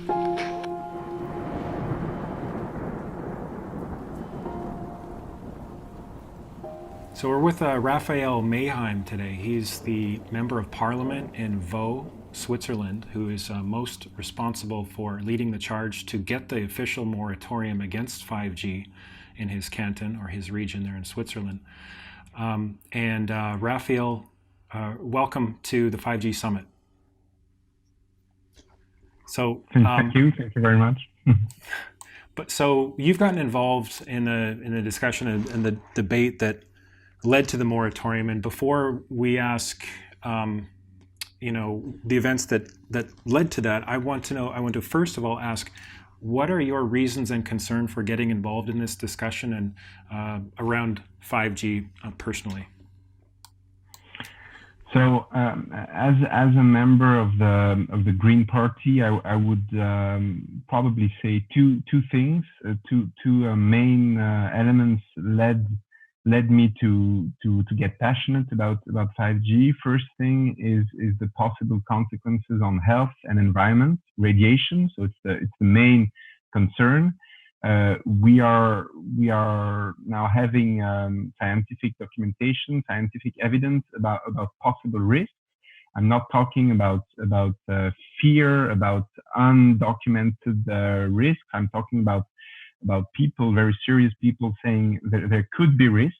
So we're with Raphael Mahaim today. He's the Member of Parliament in Vaud, Switzerland, who is most responsible for leading the charge to get the official moratorium against 5G in his canton or his region there in Switzerland. Raphael, welcome to the 5G Summit. So thank you very much. So you've gotten involved in the discussion and the debate that led to the moratorium. And before we ask, the events that led to that, I want to first of all ask, what are your reasons and concern for getting involved in this discussion and around 5G personally? So, as a member of the Green Party, I would probably say two things. Two main elements led me to get passionate about 5G. First thing is the possible consequences on health and environment, radiation. So it's the main concern. We are now having scientific documentation, scientific evidence about possible risks. I'm not talking about fear, about undocumented risks. I'm talking about people, very serious people, saying there could be risks.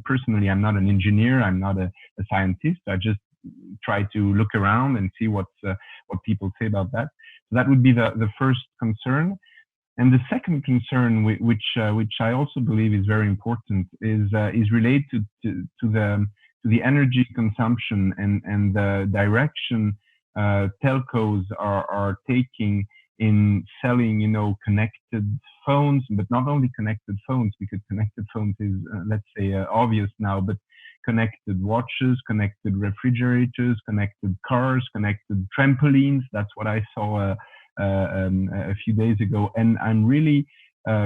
Personally, I'm not an engineer. I'm not a scientist. I just try to look around and see what people say about that. So that would be the first concern. And the second concern, which I also believe is very important, is related to the energy consumption and the direction telcos are taking in selling, connected phones, but not only connected phones, because connected phones is, let's say, obvious now, but connected watches, connected refrigerators, connected cars, connected trampolines. That's what I saw a few days ago. And I'm really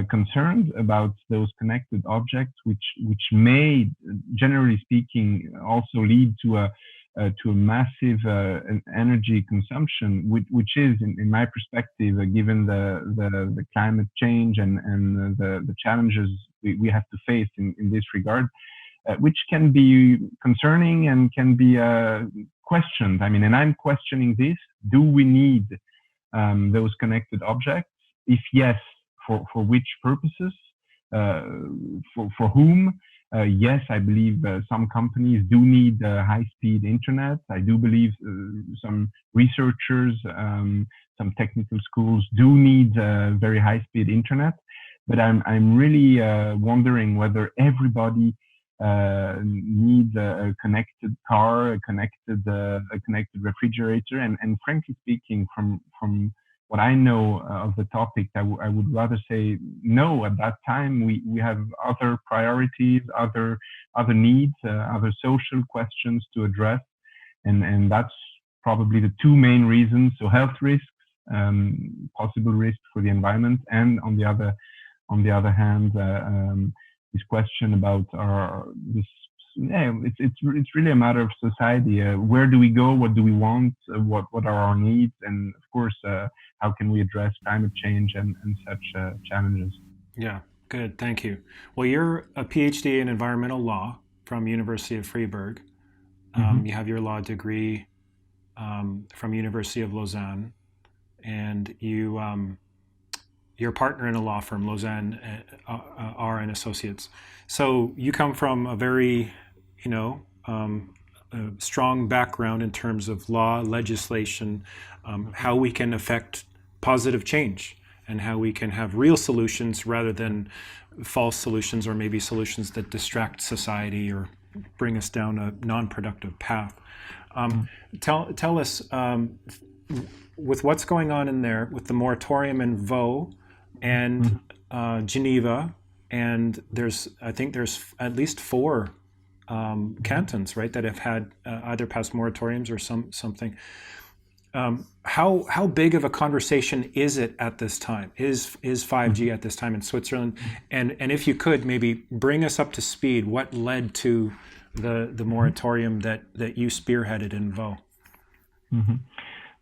concerned about those connected objects, which may, generally speaking, also lead to a massive energy consumption, which is, in my perspective, given the climate change and the challenges we have to face in this regard, which can be concerning and can be questioned. I mean, and I'm questioning this: do we need those connected objects? If yes, for which purposes? For whom? Yes, I believe some companies do need high-speed internet. I do believe some researchers, some technical schools do need very high-speed internet. But I'm really wondering whether everybody needs a connected car, a connected refrigerator. And frankly speaking, from what I know of the topic, I would rather say no. At that time, we have other priorities, other needs, other social questions to address, and that's probably the two main reasons. So health risks, possible risks for the environment, and on the other hand, this question about it's really a matter of society. Where do we go? What do we want? What are our needs? And of course, how can we address climate change and such challenges? Yeah, good. Thank you. Well, you're a PhD in environmental law from University of Freiburg. You have your law degree from University of Lausanne, and you're a partner in a law firm, Lausanne R and Associates. So you come from a very, a strong background in terms of law, legislation, how we can affect positive change, and how we can have real solutions rather than false solutions, or maybe solutions that distract society or bring us down a non-productive path. Tell us, with what's going on in there, with the moratorium in Vaud and Geneva, and I think there's at least 4 cantons, right, that have had either passed moratoriums or something. How big of a conversation is it at this time? Is 5G at this time in Switzerland? And if you could maybe bring us up to speed, what led to the moratorium that you spearheaded in Vaud?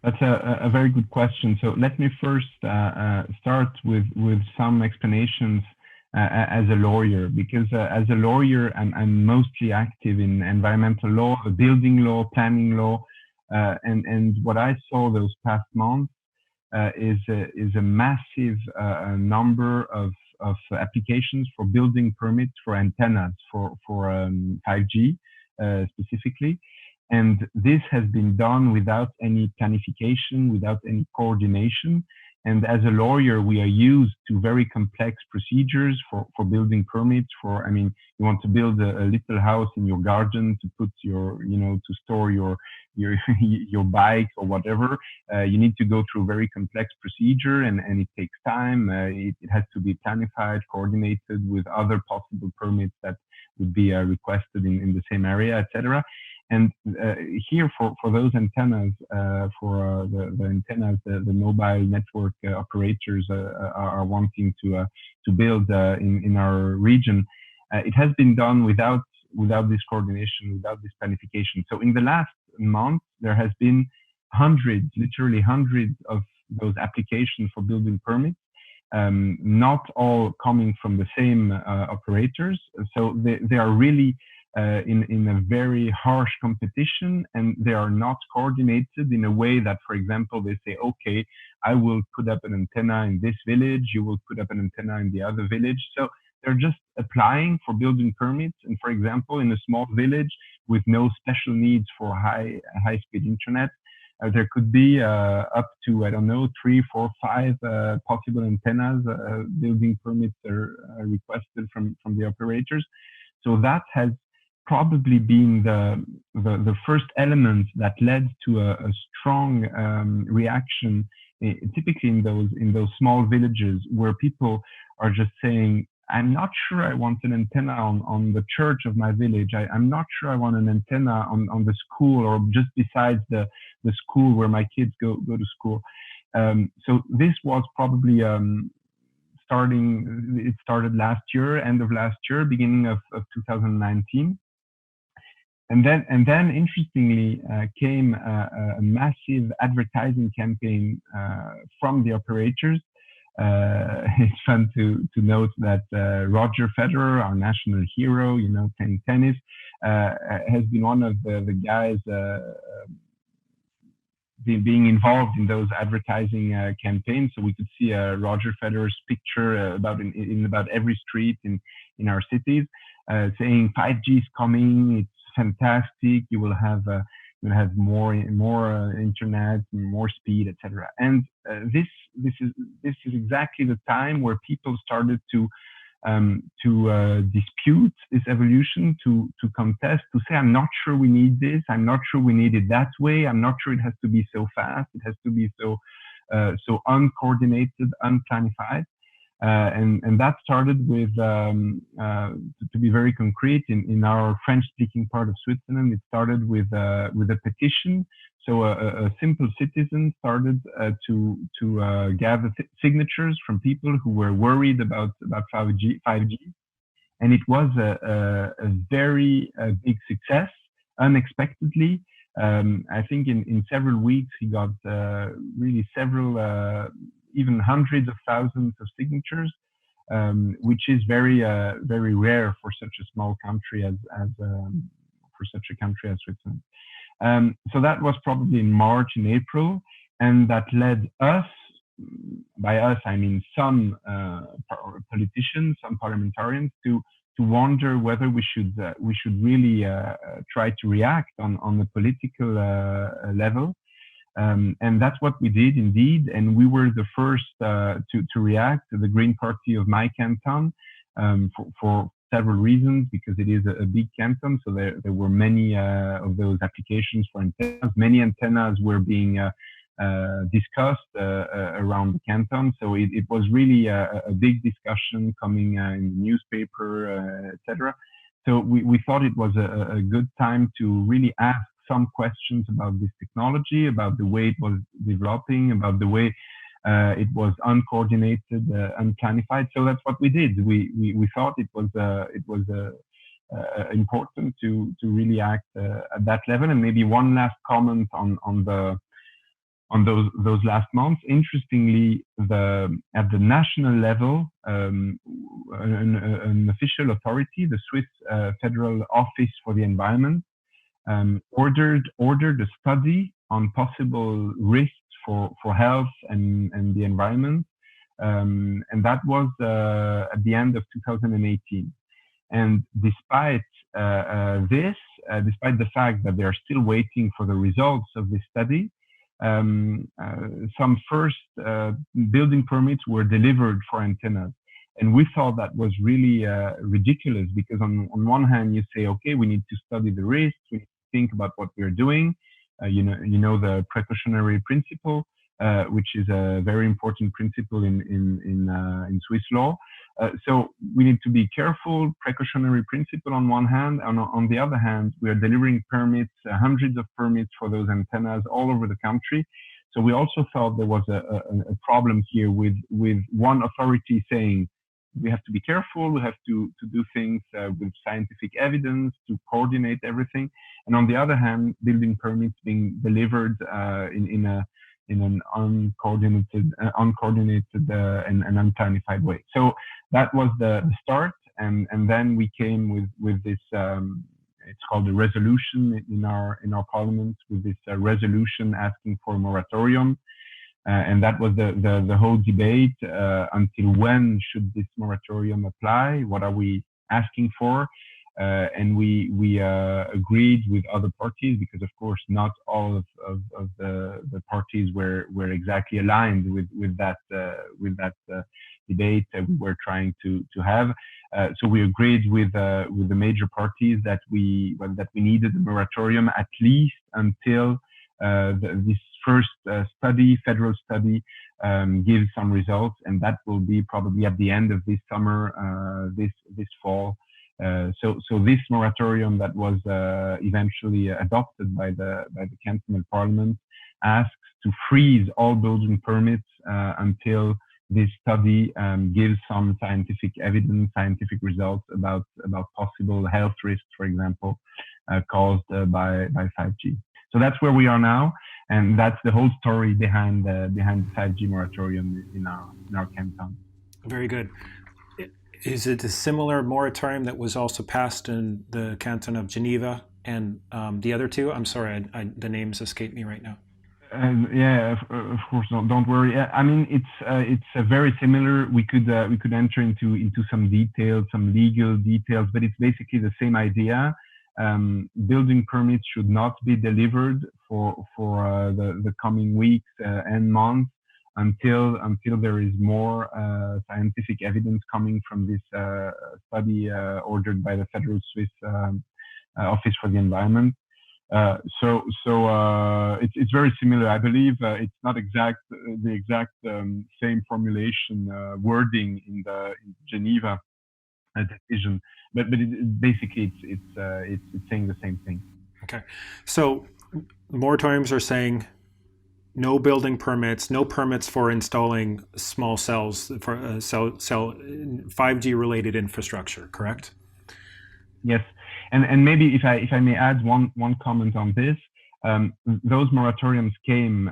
That's a very good question. So let me first start with some explanations as a lawyer, because as a lawyer, I'm mostly active in environmental law, building law, planning law, and what I saw those past months is a massive number of applications for building permits for antennas for 5G specifically. And this has been done without any planification, without any coordination. And as a lawyer, we are used to very complex procedures for building permits. I mean, you want to build a little house in your garden to put your, to store your your bike or whatever. You need to go through a very complex procedure, and it takes time. It has to be planified, coordinated with other possible permits that would be requested in the same area, etc. And here for those antennas, for the antennas, the mobile network operators are wanting to build in our region, it has been done without this coordination, without this planification. So in the last month, there has been hundreds, literally hundreds of those applications for building permits. Not all coming from the same operators. So they are really in a very harsh competition, and they are not coordinated in a way that, for example, they say, okay, I will put up an antenna in this village, you will put up an antenna in the other village. So they're just applying for building permits. And for example, in a small village with no special needs for high-speed internet, there could be up to, I don't know, 3, 4, 5 possible antennas. Building permits are requested from the operators. So that has probably been the first element that led to a strong reaction, typically in those small villages where people are just saying, I'm not sure I want an antenna on the church of my village. I'm not sure I want an antenna on the school or just besides the school where my kids go to school. So this was probably it started last year, end of last year, beginning of 2019. And then interestingly came a massive advertising campaign from the operators. It's fun to note that Roger Federer, our national hero, playing tennis, has been one of the guys being involved in those advertising campaigns. So we could see Roger Federer's picture in about every street in our cities, saying 5G is coming. It's fantastic. You will have more internet, more speed, etc. And this is exactly the time where people started to dispute this evolution, to contest, to say, I'm not sure we need this. I'm not sure we need it that way. I'm not sure it has to be so fast. It has to be so uncoordinated, unplanified. And that started with, to be very concrete, in our French-speaking part of Switzerland, it started with a petition. So a simple citizen started to gather signatures from people who were worried about 5G, and it was a very big success, unexpectedly. I think in several weeks he got really several. Even hundreds of thousands of signatures, which is very rare for such a small country as Switzerland. So that was probably in March and April, and that led us, by us I mean some politicians, some parliamentarians, to wonder whether we should really try to react on the political level. And that's what we did indeed. And we were the first to react, to the Green Party of my canton, for several reasons, because it is a big canton. So there were many of those applications for antennas. Many antennas were being discussed around the canton. So it was really a big discussion coming in the newspaper, etc. So we thought it was a good time to really ask some questions about this technology, about the way it was developing, about the way it was uncoordinated, unplanified. So that's what we did. We thought it was important to really act at that level. And maybe one last comment on on those last months. Interestingly, at the national level, an official authority, the Swiss Federal Office for the Environment, ordered a study on possible risks for health and the environment, and that was at the end of 2018. And despite despite the fact that they are still waiting for the results of this study, some first building permits were delivered for antennas. And we thought that was really ridiculous, because on one hand you say, okay, we need to study the risks, we need to think about what we're doing. You know the precautionary principle, which is a very important principle in Swiss law. So we need to be careful, precautionary principle on one hand, and on the other hand, we are delivering permits, hundreds of permits for those antennas all over the country. So we also thought there was a problem here with one authority saying, we have to be careful, we have to do things with scientific evidence, to coordinate everything. And on the other hand, building permits being delivered in an uncoordinated and unplanified way. So that was the start, and then we came with this. It's called a resolution in our parliament, with this resolution asking for a moratorium, and that was the whole debate. Until when should this moratorium apply? What are we asking for? And we agreed with other parties, because of course not all of the parties were exactly aligned with that debate that we were trying to have. So we agreed with the major parties that we needed a moratorium at least until this first federal study, gives some results, and that will be probably at the end of this summer, this fall. So this moratorium that was eventually adopted by the cantonal parliament asks to freeze all building permits until this study gives some scientific evidence, scientific results about possible health risks, for example, caused by 5G. So that's where we are now, and that's the whole story behind the 5G moratorium in our canton. Very good. Is it a similar moratorium that was also passed in the canton of Geneva and the other two? I'm sorry, the names escape me right now. Yeah, of course. Don't worry. I mean, it's very similar. We could enter into some details, some legal details, but it's basically the same idea. Building permits should not be delivered for the coming weeks and months until there is more scientific evidence coming from this study ordered by the Federal Swiss Office for the Environment. So it's very similar. I believe it's not the exact same formulation wording in Geneva decision, but basically it's saying the same thing. Okay, so moratoriums are saying no building permits, no permits for installing small cells for 5G related infrastructure, correct? Yes, and maybe if I may add one comment on this, those moratoriums came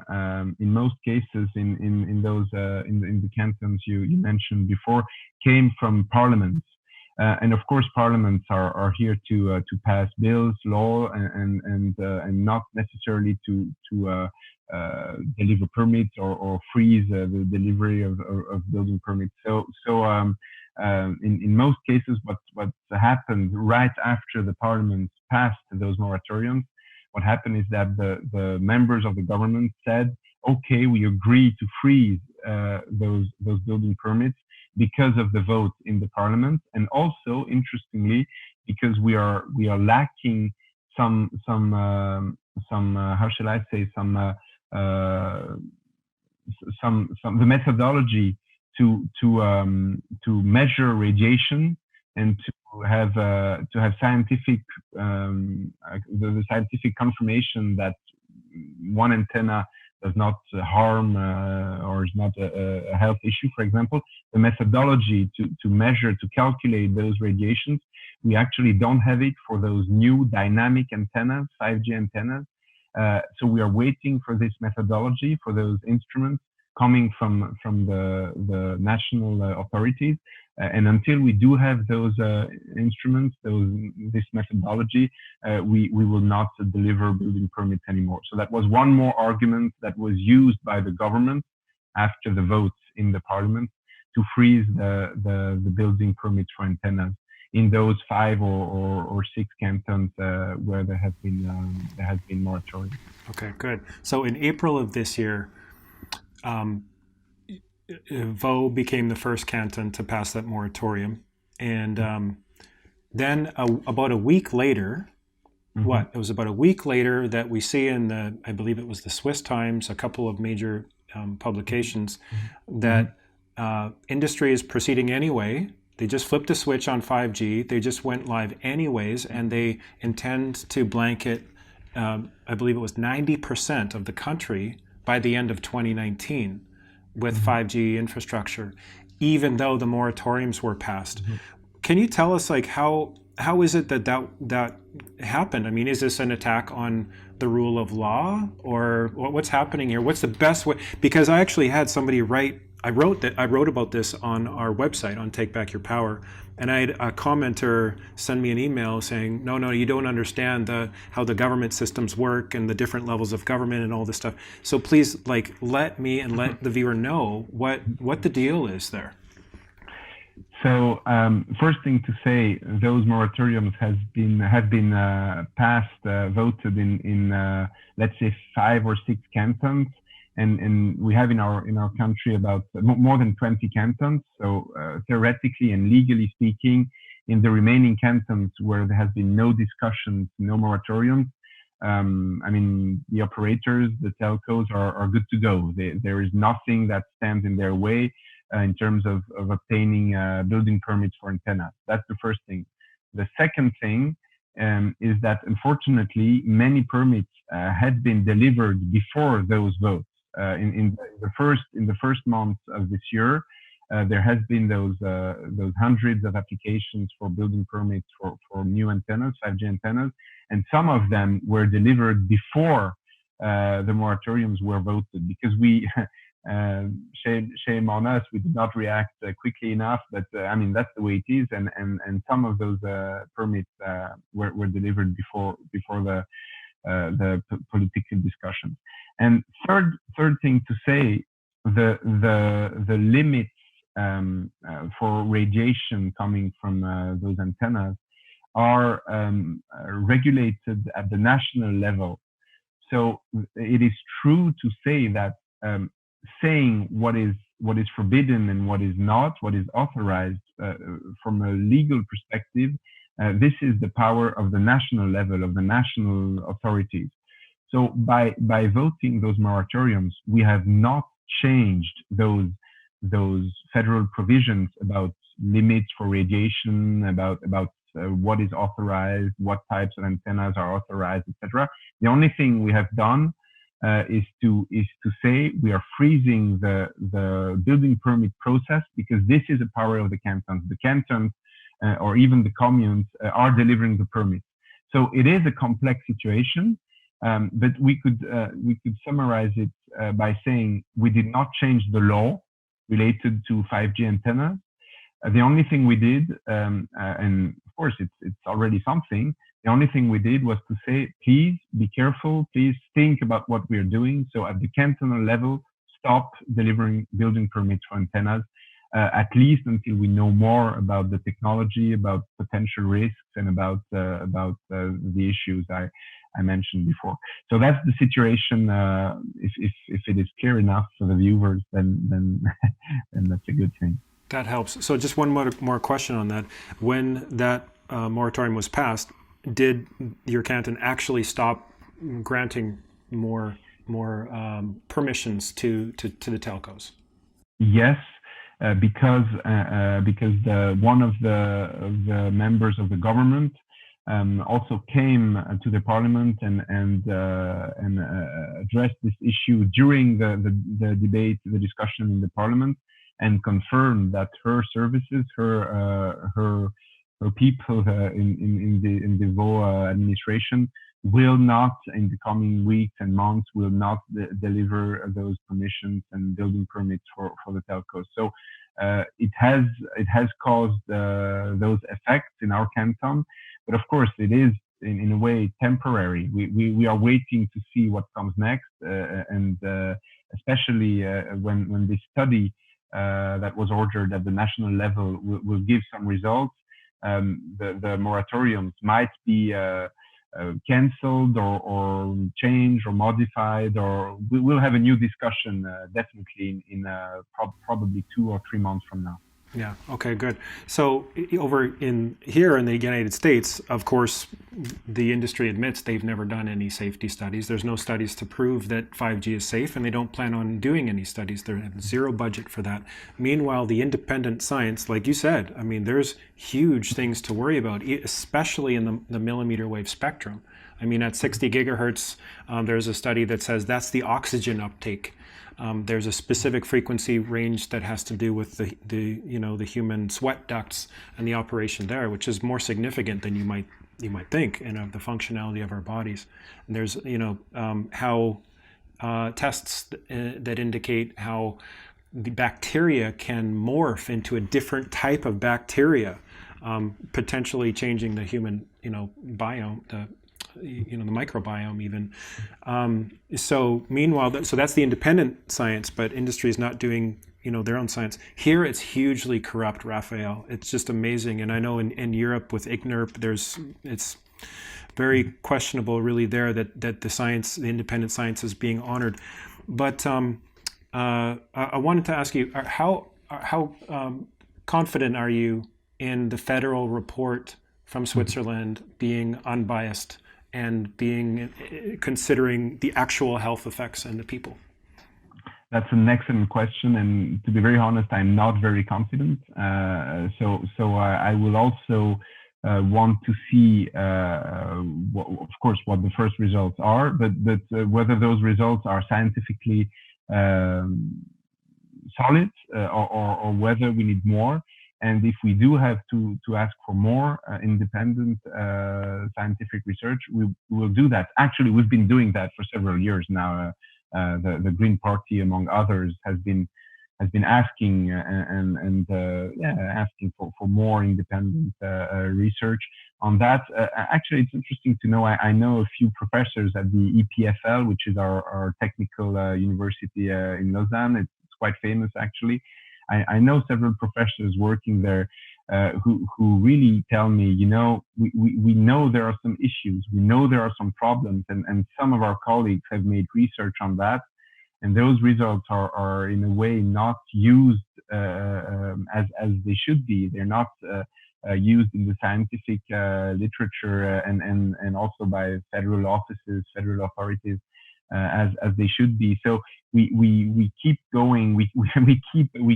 in most cases in the cantons you mentioned before, came from parliaments. And of course, parliaments are here to pass bills, law, and not necessarily to deliver permits or freeze the delivery of building permits. So in most cases, what happened right after the parliament passed those moratoriums, what happened is that the members of the government said, okay, we agree to freeze those building permits because of the vote in the parliament, and also interestingly because we are lacking some how shall I say, the methodology to measure radiation and to have scientific the scientific confirmation that one antenna does not harm or is not a health issue, for example. The methodology to measure, to calculate those radiations, we actually don't have it for those new dynamic antennas, 5G antennas. So we are waiting for this methodology, for those instruments coming from the national authorities. And until we do have those instruments, this methodology, we will not deliver building permits anymore. So that was one more argument that was used by the government after the votes in the parliament to freeze the building permits for antennas in those 5 or 6 cantons where there has been moratorium. Okay, good. So in April of this year, Vaud became the first canton to pass that moratorium, and then about a week later, it was about a week later that we see in I believe it was the Swiss Times, a couple of major publications, that industry is proceeding anyway. They just flipped a switch on 5G. They just went live anyways, and they intend to blanket, I believe it was 90% of the country by the end of 2019 with 5G infrastructure, even though the moratoriums were passed. Can you tell us, like, how is it that happened? I mean, is this an attack on the rule of law, or what's happening here? What's the best way? Because I actually had somebody write. I wrote about this on our website on Take Back Your Power, and I had a commenter send me an email saying, no, you don't understand how the government systems work and the different levels of government and all this stuff. So please, like, let me and let the viewer know what the deal is there. So first thing to say, those moratoriums have been passed, voted in let's say 5 or 6 cantons. And we have in our country about more than 20 cantons. So theoretically and legally speaking, in the remaining cantons where there has been no discussions, no moratoriums, I mean, the operators, the telcos are good to go. There is nothing that stands in their way in terms of obtaining building permits for antennas. That's the first thing. The second thing is that unfortunately many permits had been delivered before those votes. In the first months of this year, there has been those hundreds of applications for building permits for new antennas, 5G antennas, and some of them were delivered before the moratoriums were voted, because we shame on us, we did not react quickly enough. But I mean, that's the way it is, and some of those permits were delivered before the political discussions. And third thing to say, the limits for radiation coming from those antennas are regulated at the national level. So it is true to say that saying what is forbidden and what is not, what is authorized from a legal perspective, this is the power of the national level, of the national authorities. So by voting those moratoriums, we have not changed those federal provisions about limits for radiation, about what is authorized, what types of antennas are authorized, etc. The only thing we have done is to say we are freezing the building permit process, because this is a power of the cantons. The cantons or even the communes are delivering the permits. So it is a complex situation, but we could summarize it by saying we did not change the law related to 5G antennas. The only thing we did, and of course it's already something, the only thing we did was to say, please be careful, please think about what we are doing. So at the cantonal level, stop delivering building permits for antennas, at least until we know more about the technology, about potential risks, and about the issues I mentioned before. So that's the situation. If it is clear enough for the viewers, then that's a good thing. That helps. So just one more question on that. When that moratorium was passed, did your canton actually stop granting more permissions to the telcos? Yes, because one of the members of the government also came to the parliament and addressed this issue during the debate, the discussion in the parliament, and confirmed that her services, her people in the Vaud administration will not, in the coming weeks and months, will not deliver those permissions and building permits for the telcos. So it has caused those effects in our canton, but of course it is in a way temporary. We are waiting to see what comes next, and especially when this study that was ordered at the national level will give some results. The moratoriums might be cancelled or changed or modified, or we'll have a new discussion definitely in probably 2 or 3 months from now. Yeah. Okay. Good. So over here in the United States, of course, the industry admits they've never done any safety studies. There's no studies to prove that 5G is safe, and they don't plan on doing any studies. They have zero budget for that. Meanwhile, the independent science, like you said, I mean, there's huge things to worry about, especially in the millimeter wave spectrum. I mean, at 60 gigahertz, there's a study that says that's the oxygen uptake. There's a specific frequency range that has to do with the human sweat ducts and the operation there, which is more significant than you might think, and of the functionality of our bodies. And there's how tests that indicate how the bacteria can morph into a different type of bacteria, potentially changing the human biome, the microbiome even. So meanwhile, so that's the independent science, but industry is not doing their own science. Here it's hugely corrupt, Raphael. It's just amazing. And I know in Europe with IGNIRP, it's very questionable really there that the independent science is being honored. But I wanted to ask you, how confident are you in the federal report from Switzerland being unbiased and considering the actual health effects in the people? That's an excellent question, and to be very honest, I'm not very confident. So I will also want to see, of course, what the first results are, but whether those results are scientifically solid, or whether we need more. And if we do have to ask for more independent scientific research, we will do that. Actually, we've been doing that for several years now. The Green Party, among others, has been asking asking for more independent research on that. Actually, it's interesting to know. I know a few professors at the EPFL, which is our technical university in Lausanne. It's quite famous, actually. I know several professors working there who really tell me, we know there are some issues, we know there are some problems, and some of our colleagues have made research on that, and those results are in a way not used as they should be. They're not used in the scientific literature and also by federal offices, federal authorities. As they should be. So we keep going. We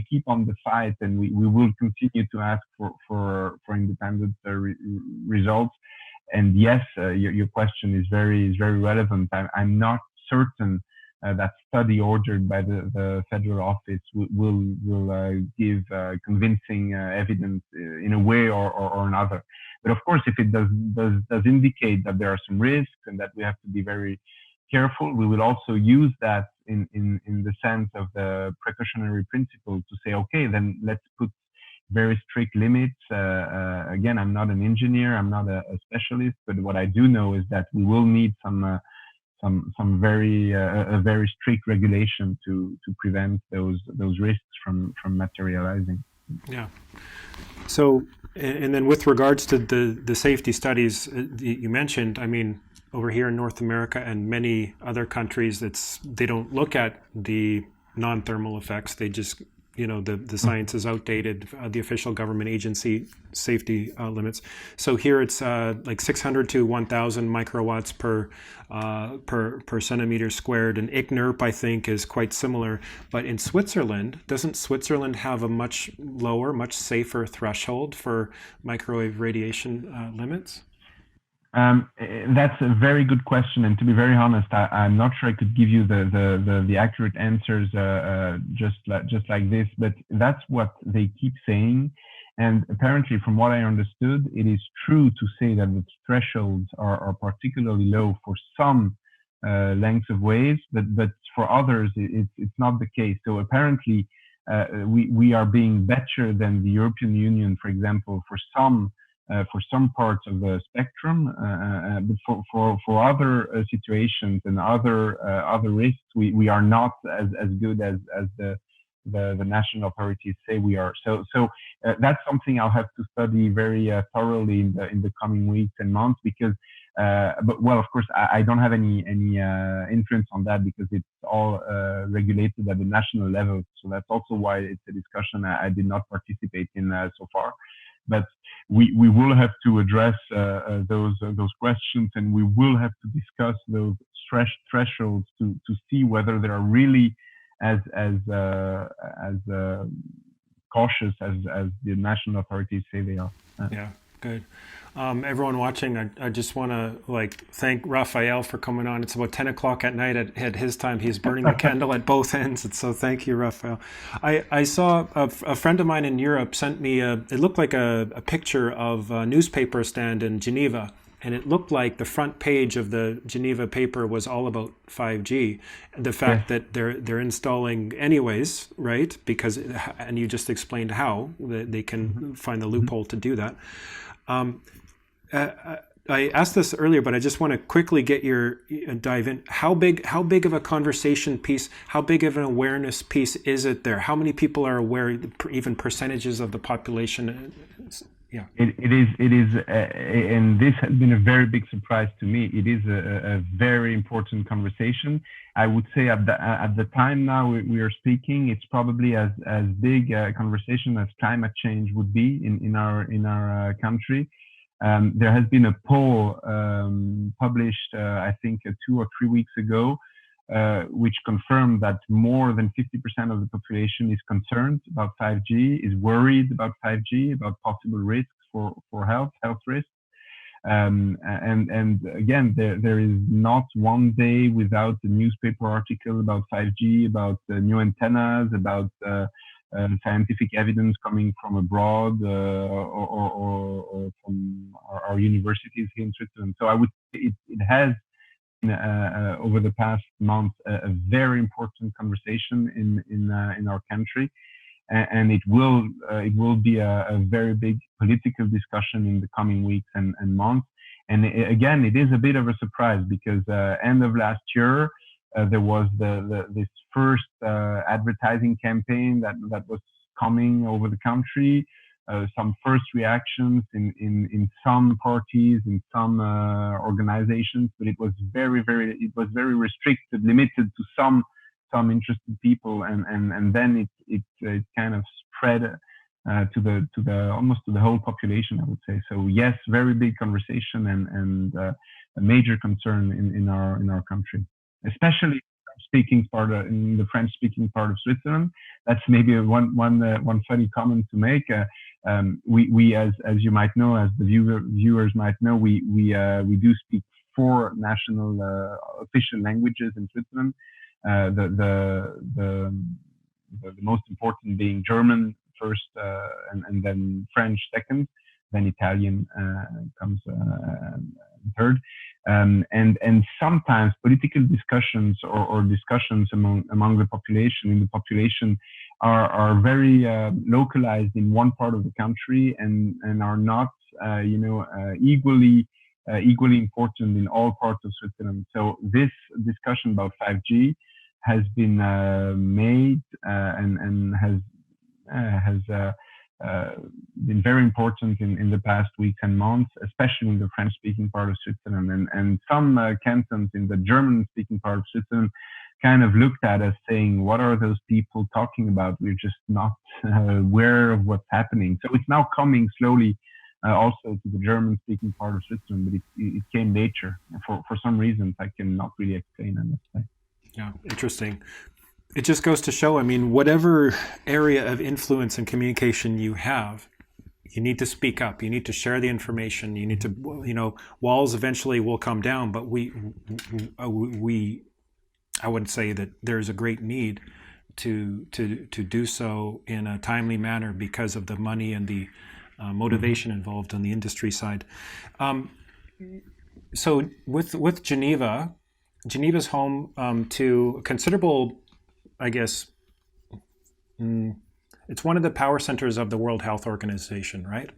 keep on the fight, and we will continue to ask for independent results. And yes, your question is very relevant. I'm not certain that study ordered by the federal office will give convincing evidence in a way or another. But of course, if it does indicate that there are some risks and that we have to be very careful, we will also use that in the sense of the precautionary principle to say, okay, then let's put very strict limits. Again, I'm not an engineer, I'm not a specialist, but what I do know is that we will need some very strict regulation to prevent those risks from materializing. Yeah. So, and then with regards to the safety studies you mentioned, I mean, over here in North America and many other countries, they don't look at the non-thermal effects. They just, the science is outdated, the official government agency safety limits. So here it's like 600 to 1,000 microwatts per centimeter squared. And IGNIRP, I think, is quite similar. But in Switzerland, doesn't Switzerland have a much lower, much safer threshold for microwave radiation limits? That's a very good question, and to be very honest, I'm not sure I could give you the accurate answers just like this. But that's what they keep saying, And apparently, from what I understood, it is true to say that the thresholds are particularly low for some lengths of waves, but for others, it's not the case. So apparently, we are being better than the European Union, for example, for some parts of the spectrum, but for other situations and other risks, we are not as good as the national authorities say we are. So that's something I'll have to study very thoroughly in the coming weeks and months, because but well, of course, I don't have any influence on that, because it's all regulated at the national level. So that's also why it's a discussion I did not participate in so far. But we will have to address those questions, and we will have to discuss those thresholds to see whether they are really as cautious as the national authorities say they are. Yeah, good. Everyone watching, I just want to thank Raphael for coming on. It's about 10 o'clock at night at his time. He's burning the candle at both ends. And so thank you, Raphael. I saw a friend of mine in Europe sent me it looked like a picture of a newspaper stand in Geneva. And it looked like the front page of the Geneva paper was all about 5G. The fact that they're installing anyways, right? Because, and you just explained how they can find the loophole to do that. I asked this earlier, but I just want to quickly get your dive in. How big of a conversation piece, how big of an awareness piece is it there? How many people are aware, even percentages of the population? Yeah. It is, and this has been a very big surprise to me. It is a very important conversation. I would say at the time now we are speaking, it's probably as big a conversation as climate change would be in our country. There has been a poll published, I think, 2 or 3 weeks ago, which confirmed that more than 50% of the population is concerned about 5G, is worried about 5G, about possible risks for health risks. And again, there is not one day without a newspaper article about 5G, about new antennas, about scientific evidence coming from abroad or from our universities here in Switzerland. So I would say it has over the past month a very important conversation in our country, and it will be a very big political discussion in the coming weeks and months. And again, it is a bit of a surprise, because end of last year there was this first advertising campaign that was coming over the country. Some first reactions in some parties, in some organizations, but it was very restricted, limited to some interested people, and then it kind of spread to the almost to the whole population, I would say. So yes, very big conversation and a major concern in our country, especially speaking part in the French-speaking part of Switzerland. That's maybe one funny comment to make. We as you might know, as the viewers might know, we do speak 4 national official languages in Switzerland. The most important being German first, and then French second, then Italian comes third. And sometimes political discussions or discussions among the population, in the population, are very localized in one part of the country and are not equally important in all parts of Switzerland. So this discussion about 5G has been made and has been very important in the past weeks and months, especially in the French-speaking part of Switzerland. And some cantons in the German-speaking part of Switzerland kind of looked at us saying, what are those people talking about? We're just not aware of what's happening. So it's now coming slowly also to the German-speaking part of Switzerland, but it came later for some reasons I cannot really explain, I must say. Yeah, interesting. It just goes to show, I mean, whatever area of influence and communication you have, you need to speak up. You need to share the information. You need to, walls eventually will come down, but I would say that there's a great need to do so in a timely manner because of the money and the motivation involved on the industry side. So with Geneva, Geneva's home to a considerable, I guess, it's one of the power centers of the World Health Organization, right?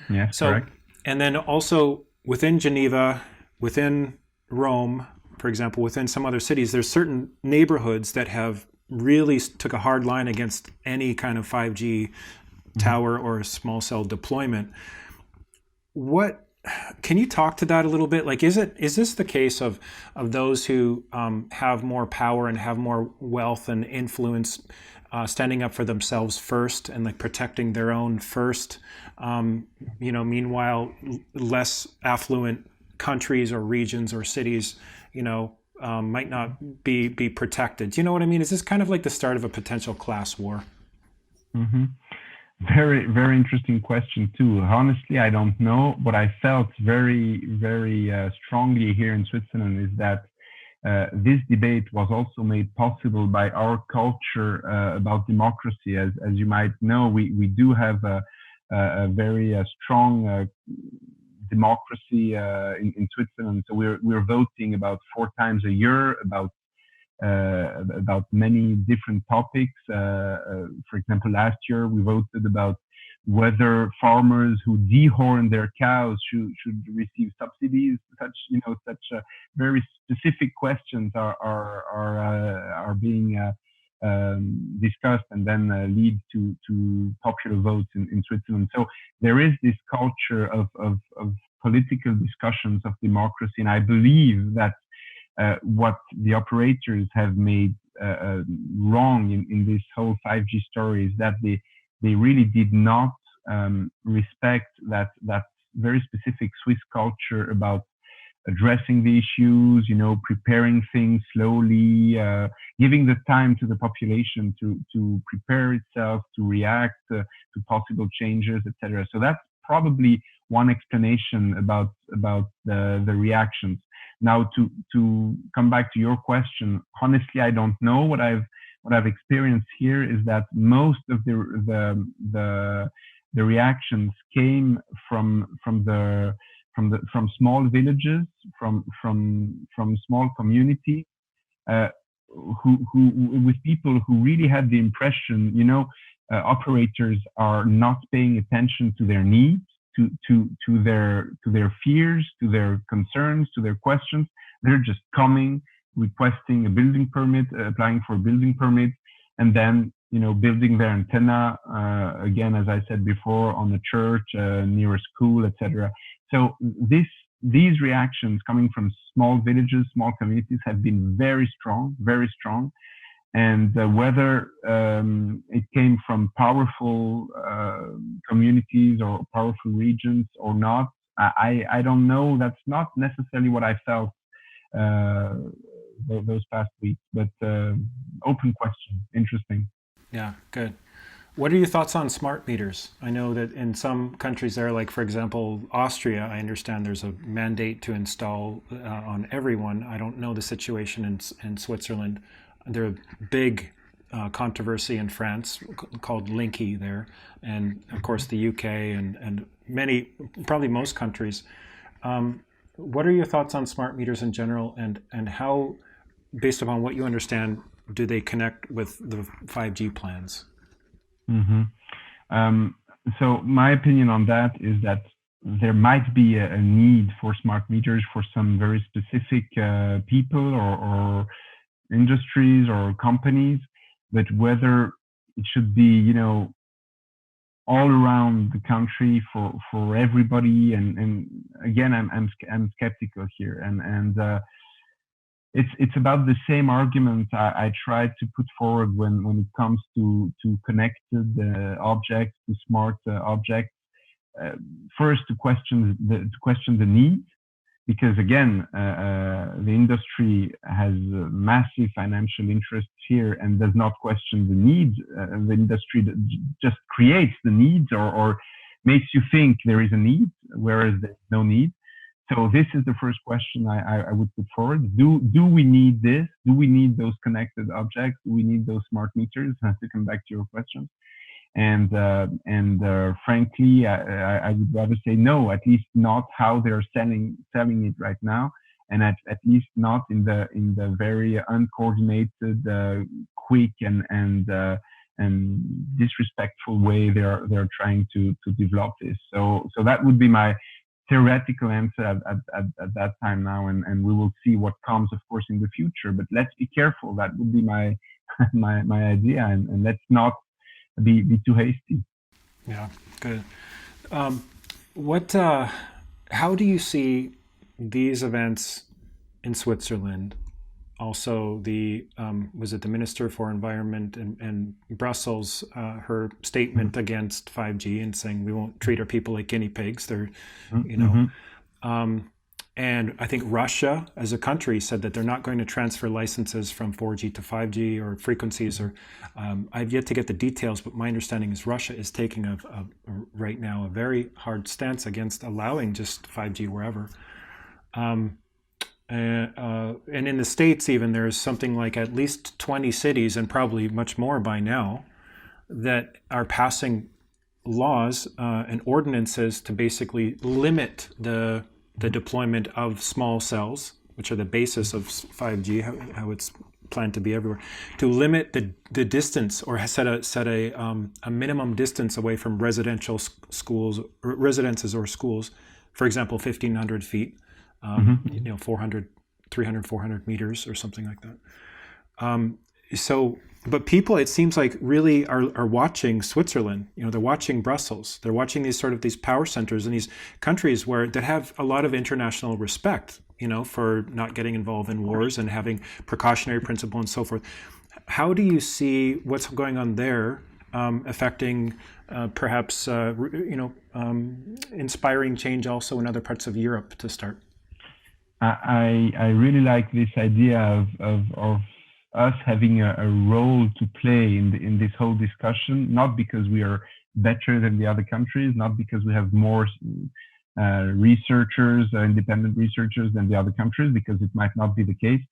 Yes, So, correct. and then also within Geneva, within Rome, for example, within some other cities, there's certain neighborhoods that have really took a hard line against any kind of 5G tower or small cell deployment. What can you talk to that a little bit? Like, is this the case of those who have more power and have more wealth and influence, standing up for themselves first and like protecting their own first? Meanwhile, less affluent countries or regions or cities, might not be protected. Do you know what I mean? Is this kind of like the start of a potential class war? Mm-hmm. Very, very interesting question too. Honestly, I don't know. What I felt very, very strongly here in Switzerland is that this debate was also made possible by our culture about democracy. As you might know, we do have a very strong democracy in Switzerland. So we're voting about 4 times a year about many different topics. For example, last year we voted about whether farmers who dehorn their cows should receive subsidies. Such very specific questions are being discussed and then lead to popular votes in Switzerland. So there is this culture of political discussions of democracy, and I believe that what the operators have made wrong in this whole 5G story is that they really did not respect that very specific Swiss culture about addressing the issues, preparing things slowly, giving the time to the population to prepare itself, to react to possible changes, etc. So that's probably one explanation about the reactions. Now, to come back to your question, honestly, I don't know. What I've experienced here is that most of the reactions came from small villages, from small communities, with people who really had the impression, operators are not paying attention to their needs, to their fears, to their concerns, to their questions. They're just coming, requesting a building permit, applying for a building permit, and then building their antenna again, as I said before, on a church, near a school, etc. So these reactions coming from small villages, small communities, have been very strong, very strong. And whether it came from powerful communities or powerful regions or not, I don't know. That's not necessarily what I felt those past weeks. But open question, interesting. Yeah, good. What are your thoughts on smart meters? I know that in some countries there, like for example, Austria, I understand there's a mandate to install on everyone. I don't know the situation in Switzerland. There's a big controversy in France called Linky there, and of course the UK and many, probably most countries. What are your thoughts on smart meters in general, and how, based upon what you understand, do they connect with the 5G plans? Mm-hmm. So my opinion on that is that there might be a need for smart meters for some very specific people or industries or companies, but whether it should be, all around the country for everybody, and again, I'm skeptical here, and it's about the same argument I try to put forward when it comes to connected objects, to smart objects. First, to question the need, because again, the industry has massive financial interests here and does not question the needs. The industry just creates the needs or makes you think there is a need, whereas there's no need. So this is the first question I would put forward. Do we need this? Do we need those connected objects? Do we need those smart meters? To come back to your question. And frankly, I would rather say no, at least not how they're selling it right now, and at least not in the very uncoordinated, quick and disrespectful way they're trying to develop this. So that would be my theoretical answer at that time now, and we will see what comes, of course, in the future. But let's be careful. That would be my my idea, and let's not be too hasty. Yeah, good. What? How do you see these events in Switzerland? Also, the was it the Minister for Environment in Brussels? Her statement against 5G and saying we won't treat our people like guinea pigs. They're, you know, and I think Russia, as a country, said that they're not going to transfer licenses from 4G to 5G or frequencies. Or I've yet to get the details, but my understanding is Russia is taking right now a very hard stance against allowing just 5G wherever. And in the States, even there's something like at least 20 cities, and probably much more by now, that are passing laws and ordinances to basically limit the deployment of small cells, which are the basis of 5G, how it's planned to be everywhere, to limit the distance or set a minimum distance away from residential schools, or residences or schools, for example, 1,500 feet. 400, 300, 400 meters or something like that. But people, it seems like, really are watching Switzerland. They're watching Brussels. They're watching these power centers in these countries that have a lot of international respect, for not getting involved in wars and having precautionary principle and so forth. How do you see what's going on there affecting perhaps, inspiring change also in other parts of Europe to start? I really like this idea of us having a role to play in this whole discussion, not because we are better than the other countries, not because we have more researchers, independent researchers than the other countries, because it might not be the case,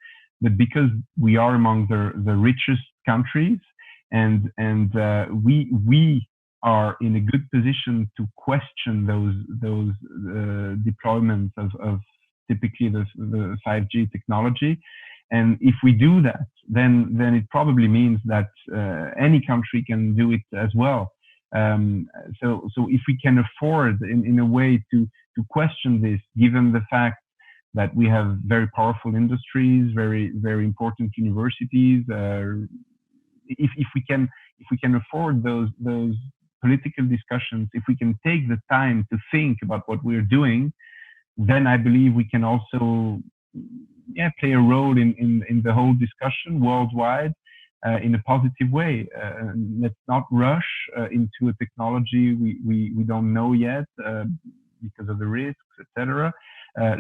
but because we are among the richest countries, and we are in a good position to question those deployments of typically the 5G technology. And if we do that, then it probably means that any country can do it as well. So if we can afford in a way to question this, given the fact that we have very powerful industries, very, very important universities, if we can afford those political discussions, if we can take the time to think about what we're doing, then I believe we can also play a role in the whole discussion worldwide in a positive way. Let's not rush into a technology we don't know yet because of the risks, etc.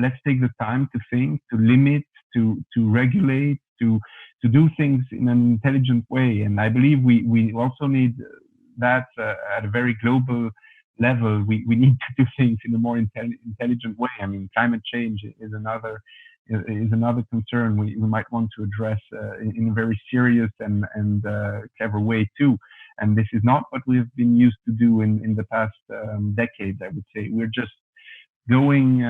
Let's take the time to think, to limit, to regulate, to do things in an intelligent way. And I believe we also need that at a very global level. We need to do things in a more intelligent way. I mean, climate change is another concern we might want to address in a very serious and clever way too. And this is not what we have been used to do in the past decades. I would say we're just going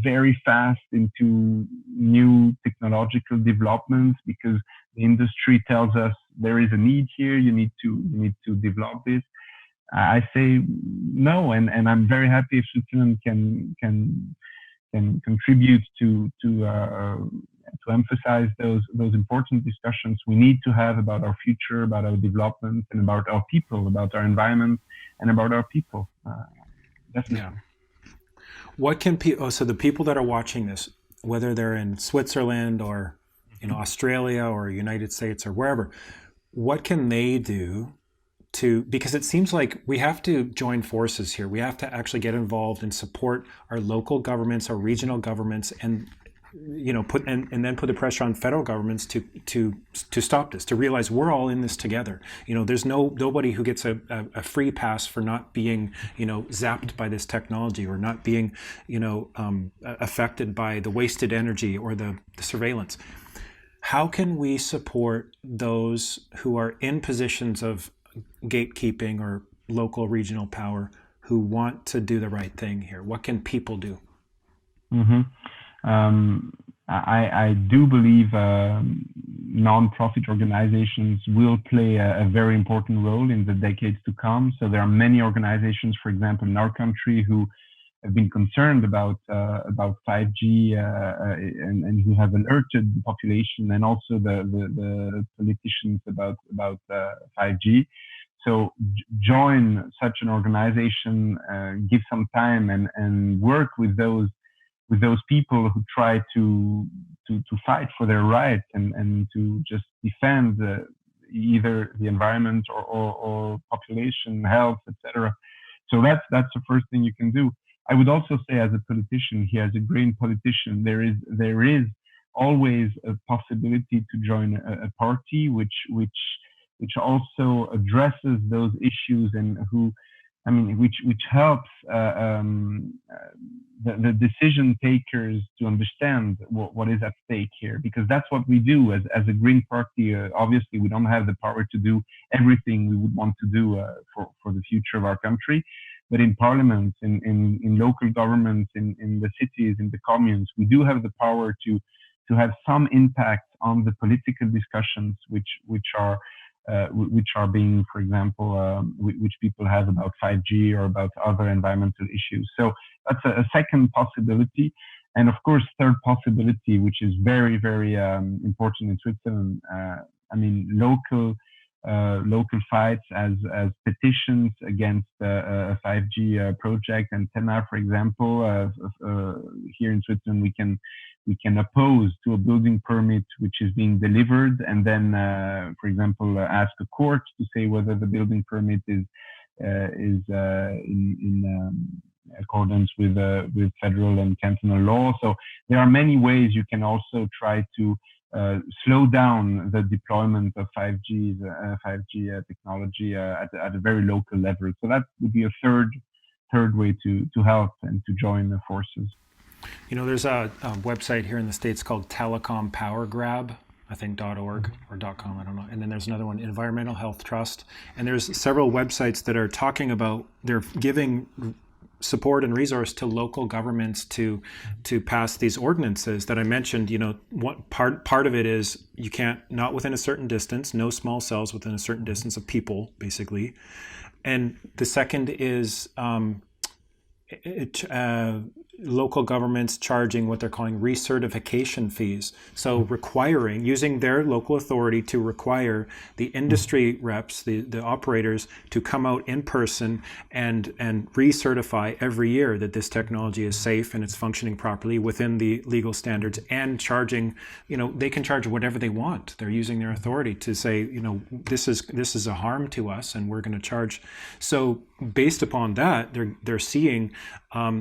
very fast into new technological developments because the industry tells us there is a need here. You need to develop this. I say no, and I'm very happy if Switzerland can contribute to emphasize those important discussions we need to have about our future, about our development, and about our people, about our environment, and about our people. Definitely. Yeah. What can people? So the people that are watching this, whether they're in Switzerland or Australia or United States or wherever, what can they do because it seems like we have to join forces here. We have to actually get involved and support our local governments, our regional governments, and put and then put the pressure on federal governments to stop this, to realize we're all in this together. There's nobody who gets a free pass for not being zapped by this technology, or not being affected by the wasted energy or the surveillance. How can we support those who are in positions of gatekeeping or local regional power who want to do the right thing here? What can people do? Mm-hmm. I do believe non-profit organizations will play a very important role in the decades to come. So there are many organizations, for example, in our country, who have been concerned about 5G and who have alerted the population and also the politicians about 5G. So join such an organization, give some time and work with those people who try to fight for their rights and to just defend either the environment or population health, etc. So that's the first thing you can do. I would also say, as a politician here, as a green politician, there is always a possibility to join a party which also addresses those issues and which helps the decision takers to understand what is at stake here, because that's what we do as a green party. Obviously, we don't have the power to do everything we would want to do for the future of our country. But in parliaments, in local governments, in the cities, in the communes, we do have the power to have some impact on the political discussions which are being, for example, which people have about 5G or about other environmental issues. So that's a second possibility. And of course, third possibility, which is very, very important in Switzerland, local fights as petitions against a 5G project antenna, for example. Here in Switzerland, we can oppose to a building permit which is being delivered, and then, for example, ask a court to say whether the building permit is in accordance with federal and cantonal law. So there are many ways you can also try to slow down the deployment of 5G technology at a very local level. So that would be a third way to help and to join the forces. There's a website here in the States called Telecom Power Grab, I think .org or .com, I don't know. And then there's another one, Environmental Health Trust. And there's several websites that are talking about, they're giving support and resource to local governments to pass these ordinances that I mentioned. What part of it is you can't, not within a certain distance, no small cells within a certain distance of people, basically. And the second is local governments charging what they're calling recertification fees. So using their local authority to require the industry reps, the operators, to come out in person and recertify every year that this technology is safe and it's functioning properly within the legal standards, and charging, they can charge whatever they want. They're using their authority to say, this is a harm to us and we're going to charge. So based upon that, they're seeing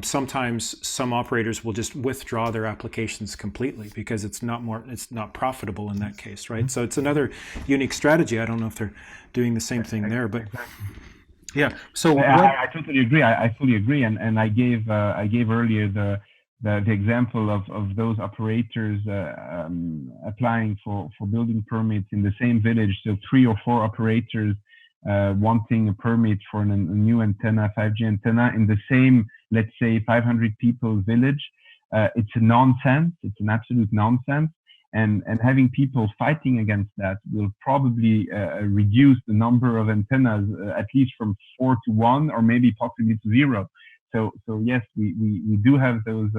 sometimes some operators will just withdraw their applications completely because it's not profitable in that case, right? So it's another unique strategy. I don't know if they're doing the same thing there, but yeah. So I totally agree. I fully agree. And I gave earlier the example of those operators applying for building permits in the same village. So 3 or 4 operators wanting a permit for a new antenna, 5G antenna, in the same, let's say, 500 people village. It's a nonsense. It's an absolute nonsense. And having people fighting against that will probably reduce the number of antennas at least from 4 to 1, or maybe possibly to 0. So yes, we do have those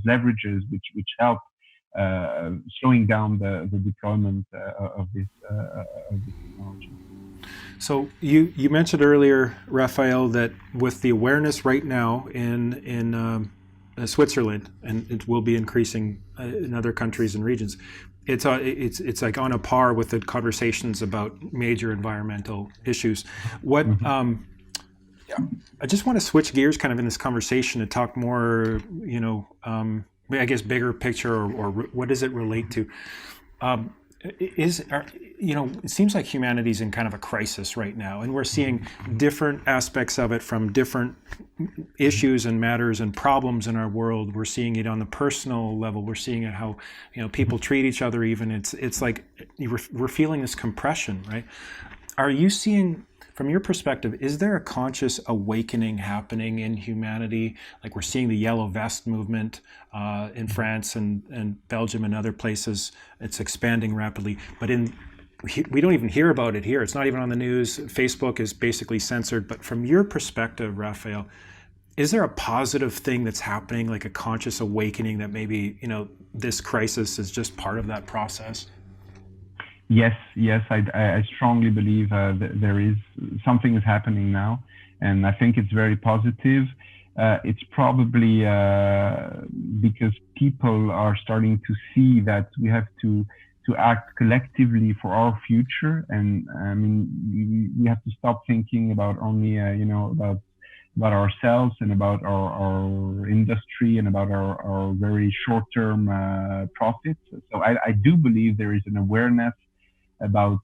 leverages which help slowing down the deployment of this technology. So you mentioned earlier, Raphael, that with the awareness right now in Switzerland, and it will be increasing in other countries and regions, it's like on a par with the conversations about major environmental issues. What I just want to switch gears kind of in this conversation to talk more, I guess, bigger picture, or what does it relate to? Um, it seems like humanity's in kind of a crisis right now, and we're seeing different aspects of it from different issues and matters and problems in our world. We're seeing it on the personal level. We're seeing it how people treat each other. Even it's like we're feeling this compression, right? Are you seeing, from your perspective, is there a conscious awakening happening in humanity? Like we're seeing the yellow vest movement in France and Belgium and other places. It's expanding rapidly, but we don't even hear about it here. It's not even on the news. Facebook is basically censored. But from your perspective, Raphael, is there a positive thing that's happening, like a conscious awakening that maybe this crisis is just part of that process? Yes, yes, I strongly believe that there is something is happening now, and I think it's very positive. It's probably because people are starting to see that we have to act collectively for our future, and I mean we have to stop thinking about only about ourselves and about our industry and about our very short-term profits. So I do believe there is an awareness about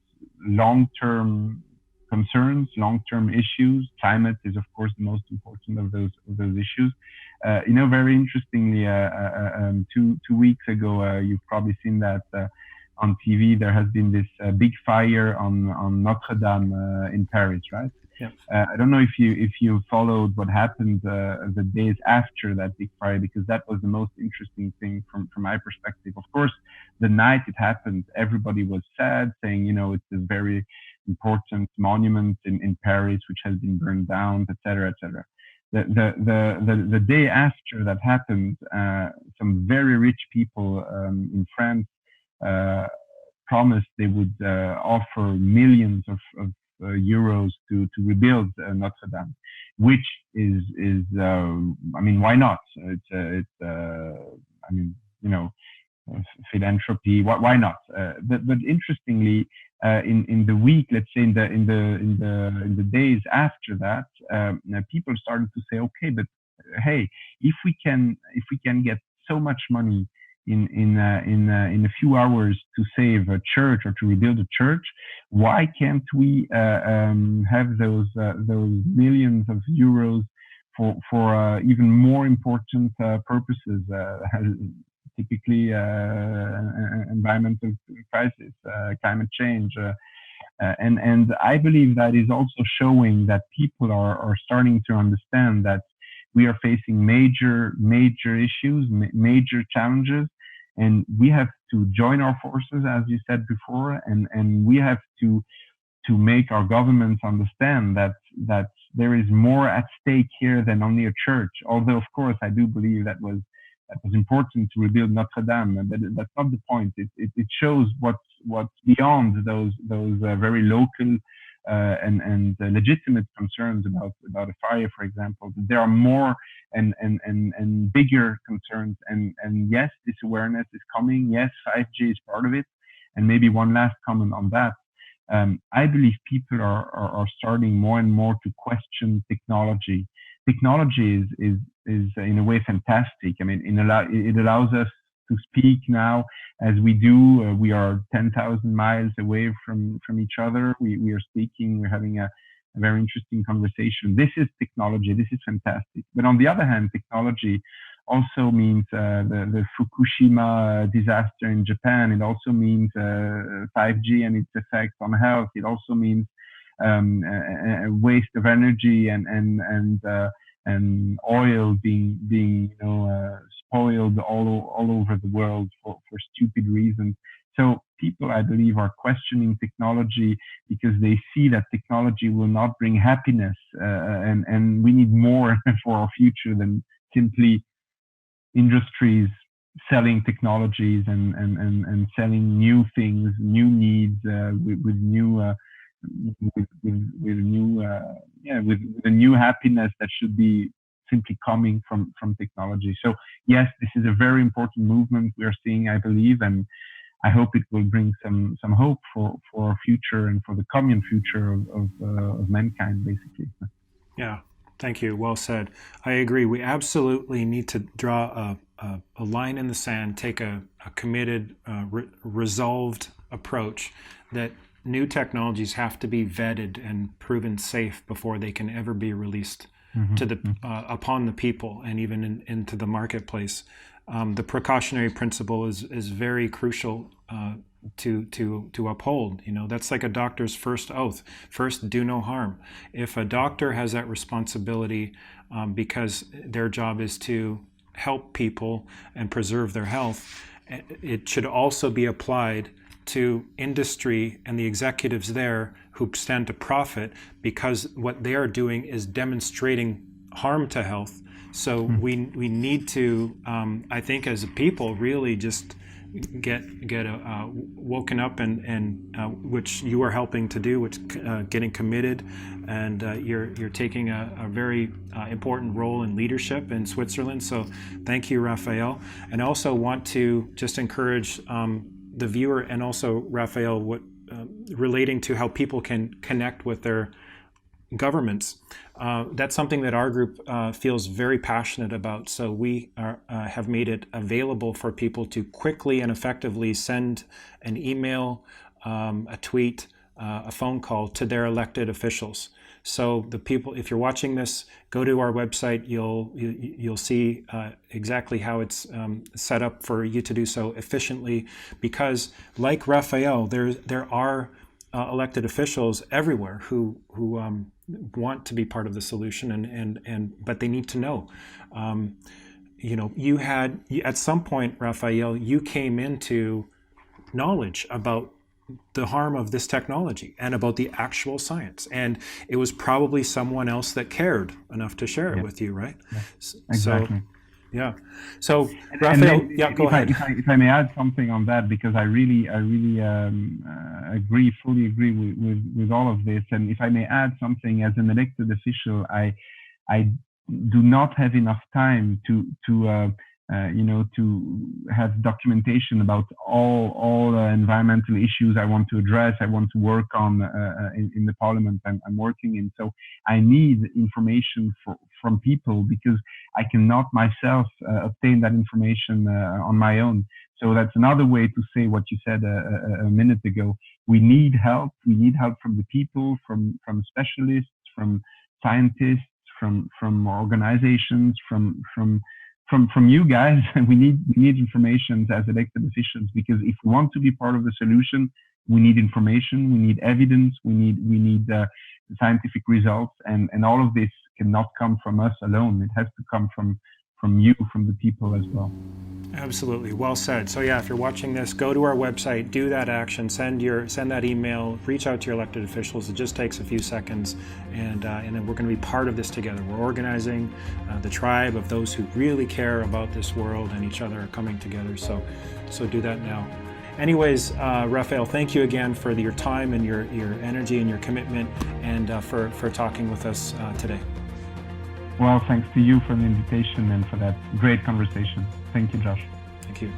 long-term concerns, long-term issues. Climate is, of course, the most important of those issues. Very interestingly, 2 weeks ago, you've probably seen that on TV. There has been this big fire on Notre Dame in Paris, right? Yeah. I don't know if you followed what happened the days after that big fire, because that was the most interesting thing from my perspective. Of course, the night it happened, everybody was sad, saying it's a very important monument in Paris which has been burned down, etc., etc. The day after that happened, some very rich people in France promised they would offer millions of euros to rebuild Notre Dame, which is I mean, why not? It's I mean, philanthropy. Why not? But interestingly, in the week, let's say in the days after that, people started to say, okay, but hey, if we can get so much money in a few hours to save a church or to rebuild a church, why can't we have those millions of euros for even more important purposes, typically environmental crisis, climate change, and I believe that is also showing that people are starting to understand that we are facing major issues, major challenges, and we have to join our forces, as you said before, and we have to make our governments understand that there is more at stake here than only a church. Although, of course, I do believe that was important to rebuild Notre Dame, but that's not the point. It shows what's beyond those very local and legitimate concerns about a fire, for example. There are more and bigger concerns, and yes, this awareness is coming. Yes, 5G is part of it, and maybe one last comment on that. I believe people are starting more and more to question technology. Technology is in a way fantastic. I mean, it allows us to speak now as we do. We are 10,000 miles away from each other. We are speaking. We're having a very interesting conversation. This is technology. This is fantastic. But on the other hand, technology also means the Fukushima disaster in Japan. It also means 5G and its effects on health. It also means waste of energy and oil being spoiled all over the world for stupid reasons. So people, I believe, are questioning technology because they see that technology will not bring happiness, and we need more for our future than simply industries selling technologies and selling new things, new needs with new with a new happiness that should be simply coming from technology. So yes, this is a very important movement we are seeing, I believe, and I hope it will bring some hope for our future and for the common future of mankind, basically. Yeah, thank you. Well said. I agree. We absolutely need to draw a line in the sand, take a committed, resolved approach that new technologies have to be vetted and proven safe before they can ever be released to the upon the people and even into the marketplace. The precautionary principle is very crucial to uphold. You know, that's like a doctor's first oath. First, do no harm. If a doctor has that responsibility because their job is to help people and preserve their health, it should also be applied to industry and the executives there who stand to profit, because what they are doing is demonstrating harm to health. So we need to, I think, as a people, really just get woken up and which you are helping to do, which getting committed, and you're taking a very important role in leadership in Switzerland. So thank you, Raphael. And I also want to just encourage the viewer and also Raphael, what relating to how people can connect with their governments. That's something that our group feels very passionate about. So we have made it available for people to quickly and effectively send an email, a tweet, a phone call to their elected officials. So the people, if you're watching this, go to our website. You'll see exactly how it's set up for you to do so efficiently. Because, like Raphael, there are elected officials everywhere who want to be part of the solution, but they need to know. You know, you had at some point, Raphael, you came into knowledge about the harm of this technology and about the actual science, and it was probably someone else that cared enough to share it with you, right? Yeah. Exactly. So, yeah. So, Raphael, go ahead. If I may add something on that, because I really fully agree with all of this. And if I may add something, as an elected official, I do not have enough time to have documentation about all environmental issues I want to address, I want to work on in the parliament I'm working in. So I need information from people, because I cannot myself obtain that information on my own. So that's another way to say what you said a minute ago. We need help. We need help from the people, from specialists, from scientists, from organizations, from you guys. We need information as elected officials, because if we want to be part of the solution, we need information, we need evidence, we need scientific results, and all of this cannot come from us alone. It has to come from you, from the people as well. Absolutely, well said. So yeah, if you're watching this, go to our website, do that action, send that email, reach out to your elected officials. It just takes a few seconds, and then we're going to be part of this together. We're organizing the tribe of those who really care about this world, and each other are coming together. So do that now. Anyways, Raphael, thank you again for your time and your energy and your commitment, and for talking with us today. Well, thanks to you for the invitation and for that great conversation. Thank you, Josh. Thank you.